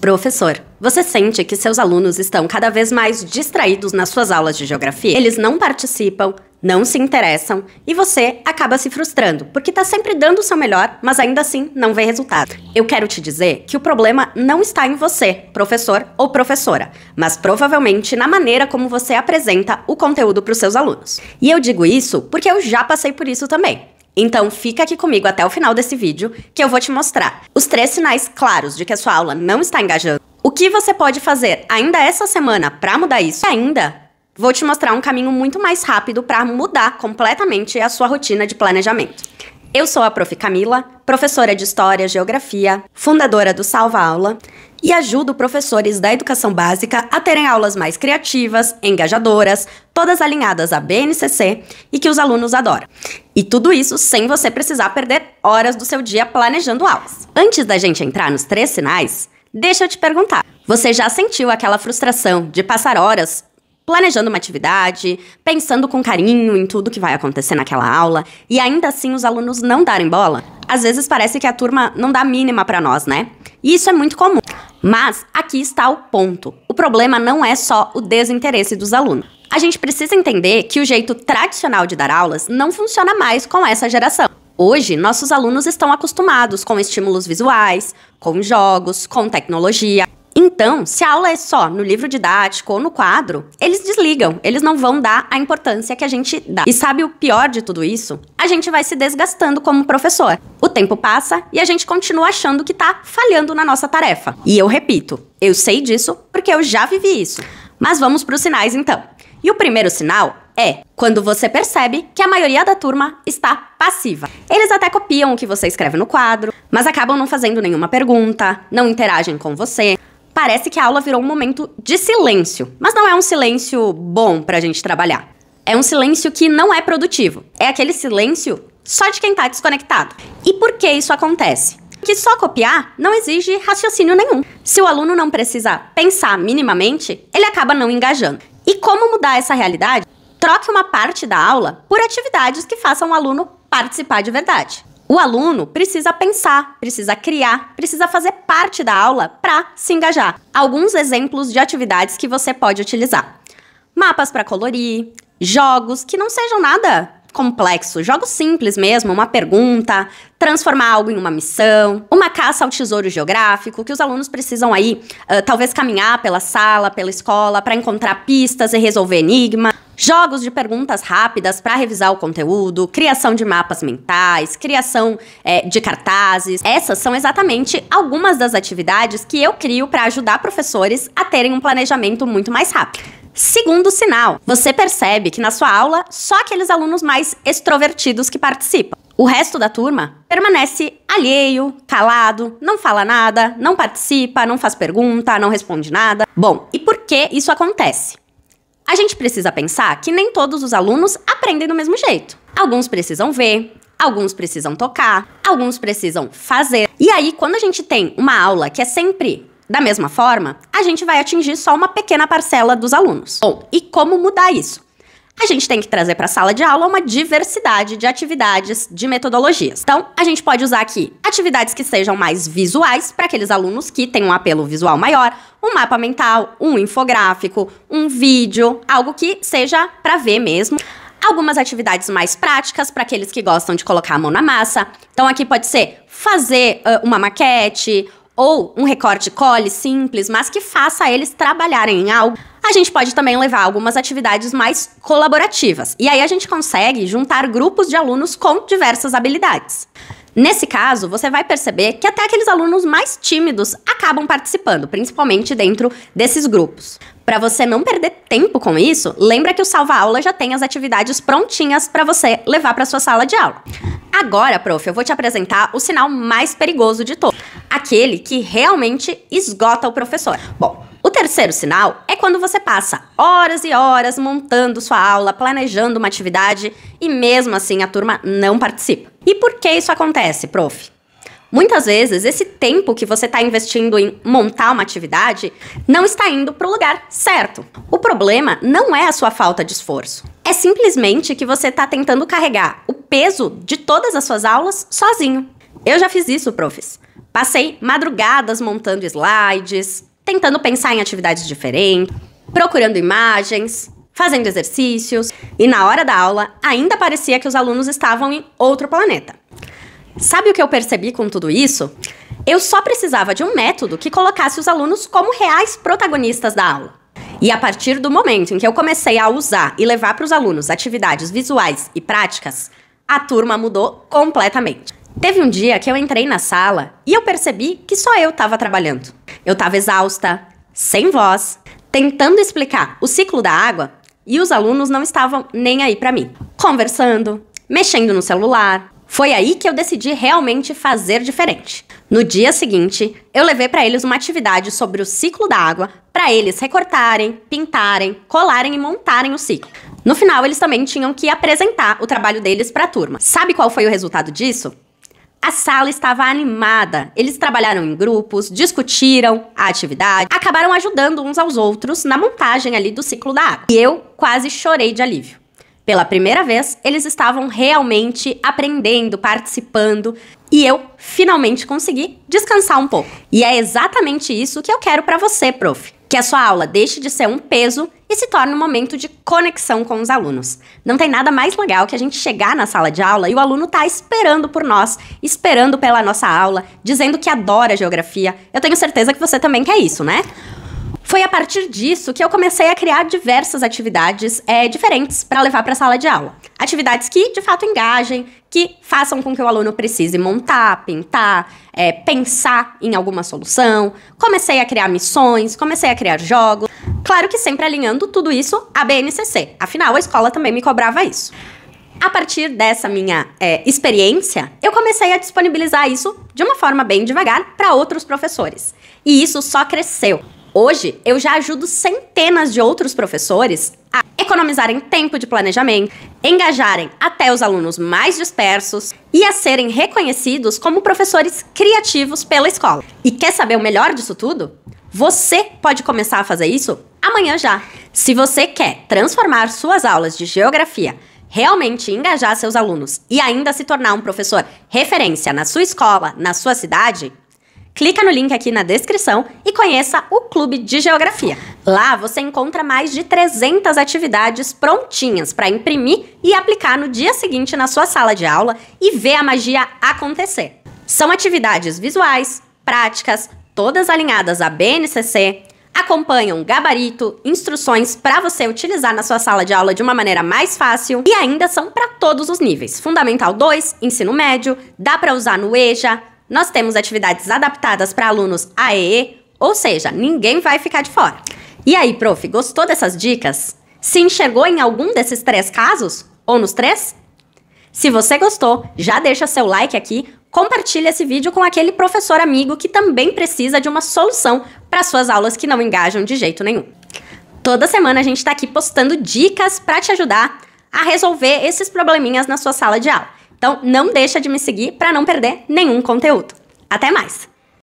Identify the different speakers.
Speaker 1: Professor, você sente que seus alunos estão cada vez mais distraídos nas suas aulas de geografia? Eles não participam, não se interessam e você acaba se frustrando, porque tá sempre dando o seu melhor, mas ainda assim não vê resultado. Eu quero te dizer que o problema não está em você, professor ou professora, mas provavelmente na maneira como você apresenta o conteúdo para os seus alunos. E eu digo isso porque eu já passei por isso também. Então fica aqui comigo até o final desse vídeo que eu vou te mostrar os 3 sinais claros de que a sua aula não está engajando, o que você pode fazer ainda essa semana para mudar isso e ainda vou te mostrar um caminho muito mais rápido para mudar completamente a sua rotina de planejamento. Eu sou a Prof. Camila, professora de História e Geografia, fundadora do Salva Aula e ajudo professores da educação básica a terem aulas mais criativas, engajadoras, todas alinhadas à BNCC e que os alunos adoram. E tudo isso sem você precisar perder horas do seu dia planejando aulas. Antes da gente entrar nos 3 sinais, deixa eu te perguntar, você já sentiu aquela frustração de passar horas planejando uma atividade, pensando com carinho em tudo que vai acontecer naquela aula, e ainda assim os alunos não darem bola? Às vezes parece que a turma não dá mínima pra nós, né? E isso é muito comum. Mas aqui está o ponto. O problema não é só o desinteresse dos alunos. A gente precisa entender que o jeito tradicional de dar aulas não funciona mais com essa geração. Hoje, nossos alunos estão acostumados com estímulos visuais, com jogos, com tecnologia. Então, se a aula é só no livro didático ou no quadro, eles desligam, eles não vão dar a importância que a gente dá. E sabe o pior de tudo isso? A gente vai se desgastando como professor. O tempo passa e a gente continua achando que tá falhando na nossa tarefa. E eu repito, eu sei disso porque eu já vivi isso. Mas vamos para os sinais então. E o primeiro sinal é quando você percebe que a maioria da turma está passiva. Eles até copiam o que você escreve no quadro, mas acabam não fazendo nenhuma pergunta, não interagem com você. Parece que a aula virou um momento de silêncio, mas não é um silêncio bom pra gente trabalhar. É um silêncio que não é produtivo. É aquele silêncio só de quem tá desconectado. E por que isso acontece? Porque só copiar não exige raciocínio nenhum. Se o aluno não precisa pensar minimamente, ele acaba não engajando. E como mudar essa realidade? Troque uma parte da aula por atividades que façam o aluno participar de verdade. O aluno precisa pensar, precisa criar, precisa fazer parte da aula para se engajar. Alguns exemplos de atividades que você pode utilizar: mapas para colorir, jogos que não sejam nada complexos, jogos simples mesmo, uma pergunta, transformar algo em uma missão, uma caça ao tesouro geográfico, que os alunos precisam aí, talvez caminhar pela sala, pela escola, para encontrar pistas e resolver enigma. Jogos de perguntas rápidas para revisar o conteúdo, criação de mapas mentais, criação de cartazes. Essas são exatamente algumas das atividades que eu crio para ajudar professores a terem um planejamento muito mais rápido. Segundo sinal, você percebe que na sua aula só aqueles alunos mais extrovertidos que participam. O resto da turma permanece alheio, calado, não fala nada, não participa, não faz pergunta, não responde nada. Bom, e por que isso acontece? A gente precisa pensar que nem todos os alunos aprendem do mesmo jeito. Alguns precisam ver, alguns precisam tocar, alguns precisam fazer. E aí, quando a gente tem uma aula que é sempre da mesma forma, a gente vai atingir só uma pequena parcela dos alunos. Bom, e como mudar isso? A gente tem que trazer para a sala de aula uma diversidade de atividades, de metodologias. Então, a gente pode usar aqui atividades que sejam mais visuais, para aqueles alunos que têm um apelo visual maior, um mapa mental, um infográfico, um vídeo, algo que seja para ver mesmo. Algumas atividades mais práticas, para aqueles que gostam de colocar a mão na massa. Então, aqui pode ser fazer uma maquete, ou um recorte cole simples, mas que faça eles trabalharem em algo. A gente pode também levar algumas atividades mais colaborativas. E aí a gente consegue juntar grupos de alunos com diversas habilidades. Nesse caso, você vai perceber que até aqueles alunos mais tímidos acabam participando, principalmente dentro desses grupos. Para você não perder tempo com isso, lembra que o Salva Aula já tem as atividades prontinhas para você levar para sua sala de aula. Agora, prof, eu vou te apresentar o sinal mais perigoso de todos, aquele que realmente esgota o professor. Bom, o terceiro sinal é quando você passa horas e horas montando sua aula, planejando uma atividade e mesmo assim a turma não participa. E por que isso acontece, prof? Muitas vezes, esse tempo que você está investindo em montar uma atividade não está indo para o lugar certo. O problema não é a sua falta de esforço. É simplesmente que você está tentando carregar o peso de todas as suas aulas sozinho. Eu já fiz isso, profs. Passei madrugadas montando slides, tentando pensar em atividades diferentes, procurando imagens, fazendo exercícios, e na hora da aula ainda parecia que os alunos estavam em outro planeta. Sabe o que eu percebi com tudo isso? Eu só precisava de um método que colocasse os alunos como reais protagonistas da aula. E a partir do momento em que eu comecei a usar e levar para os alunos atividades visuais e práticas, a turma mudou completamente. Teve um dia que eu entrei na sala e eu percebi que só eu estava trabalhando. Eu estava exausta, sem voz, tentando explicar o ciclo da água e os alunos não estavam nem aí para mim. Conversando, mexendo no celular. Foi aí que eu decidi realmente fazer diferente. No dia seguinte, eu levei para eles uma atividade sobre o ciclo da água para eles recortarem, pintarem, colarem e montarem o ciclo. No final, eles também tinham que apresentar o trabalho deles para a turma. Sabe qual foi o resultado disso? A sala estava animada. Eles trabalharam em grupos, discutiram a atividade, acabaram ajudando uns aos outros na montagem ali do ciclo da água. E eu quase chorei de alívio. Pela primeira vez, eles estavam realmente aprendendo, participando, e eu finalmente consegui descansar um pouco. E é exatamente isso que eu quero para você, prof. Que a sua aula deixe de ser um peso e se torne um momento de conexão com os alunos. Não tem nada mais legal que a gente chegar na sala de aula e o aluno tá esperando por nós, esperando pela nossa aula, dizendo que adora geografia. Eu tenho certeza que você também quer isso, né? Foi a partir disso que eu comecei a criar diversas atividades diferentes para levar para a sala de aula. Atividades que, de fato, engajem, que façam com que o aluno precise montar, pintar, pensar em alguma solução. Comecei a criar missões, comecei a criar jogos. Claro que sempre alinhando tudo isso à BNCC. Afinal, a escola também me cobrava isso. A partir dessa minha experiência, eu comecei a disponibilizar isso de uma forma bem devagar para outros professores. E isso só cresceu. Hoje, eu já ajudo centenas de outros professores a economizarem tempo de planejamento, engajarem até os alunos mais dispersos e a serem reconhecidos como professores criativos pela escola. E quer saber o melhor disso tudo? Você pode começar a fazer isso amanhã já. Se você quer transformar suas aulas de geografia, realmente engajar seus alunos e ainda se tornar um professor referência na sua escola, na sua cidade, clica no link aqui na descrição e conheça o Clube de Geografia. Lá você encontra mais de 300 atividades prontinhas para imprimir e aplicar no dia seguinte na sua sala de aula e ver a magia acontecer. São atividades visuais, práticas, todas alinhadas à BNCC, acompanham gabarito, instruções para você utilizar na sua sala de aula de uma maneira mais fácil e ainda são para todos os níveis. Fundamental 2, ensino médio, dá para usar no EJA. Nós temos atividades adaptadas para alunos AEE, ou seja, ninguém vai ficar de fora. E aí, prof, gostou dessas dicas? Se enxergou em algum desses 3 casos? Ou nos 3? Se você gostou, já deixa seu like aqui, compartilha esse vídeo com aquele professor amigo que também precisa de uma solução para suas aulas que não engajam de jeito nenhum. Toda semana a gente está aqui postando dicas para te ajudar a resolver esses probleminhas na sua sala de aula. Então, não deixa de me seguir para não perder nenhum conteúdo. Até mais!